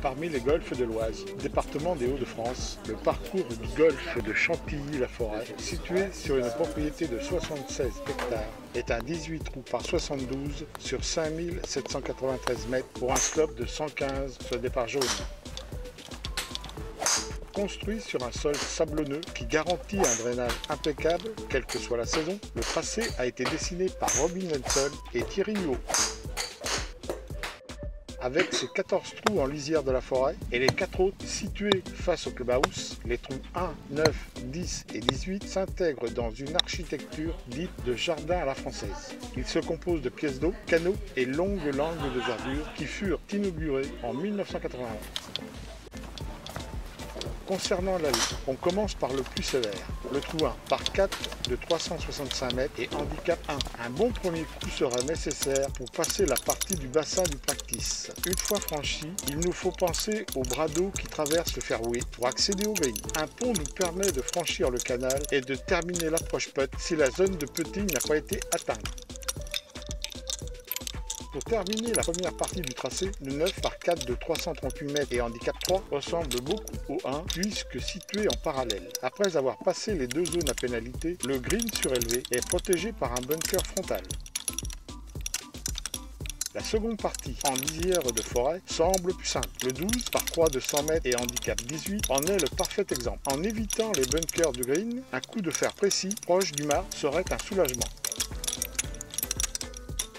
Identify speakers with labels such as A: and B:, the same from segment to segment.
A: parmi les golfs de l'Oise, département des Hauts-de-France. Le parcours du golfe de Chantilly-la-Forêt, situé sur une propriété de 76 hectares, est un 18 trous par 72 sur 5793 mètres pour un slope de 115 sur départ jaune. Construit sur un sol sablonneux qui garantit un drainage impeccable, quelle que soit la saison, le tracé a été dessiné par Robin Nelson et Thierry Huot. Avec ses 14 trous en lisière de la forêt et les 4 autres situés face au clubhouse, les trous 1, 9, 10 et 18 s'intègrent dans une architecture dite de jardin à la française. Ils se composent de pièces d'eau, canaux et longues langues de verdure qui furent inaugurées en 1981. Concernant l'allée, on commence par le plus sévère, le trou 1 par 4 de 365 mètres et handicap 1. Un bon premier coup sera nécessaire pour passer la partie du bassin du practice. Une fois franchi, il nous faut penser au bras d'eau qui traverse le fairway pour accéder au green. Un pont nous permet de franchir le canal et de terminer l'approche putt si la zone de putting n'a pas été atteinte. Pour terminer la première partie du tracé, le 9 par 4 de 338 mètres et handicap 3 ressemble beaucoup au 1 puisque situé en parallèle. Après avoir passé les deux zones à pénalité, le green surélevé est protégé par un bunker frontal. La seconde partie, en lisière de forêt, semble plus simple. Le 12 par 3 de 100 mètres et handicap 18 en est le parfait exemple. En évitant les bunkers du green, un coup de fer précis proche du mât serait un soulagement.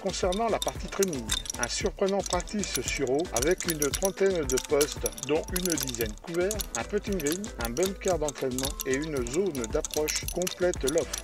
A: Concernant la partie training, un surprenant practice sur eau avec une trentaine de postes dont une dizaine couverts, un putting green, un bunker d'entraînement et une zone d'approche complète l'offre.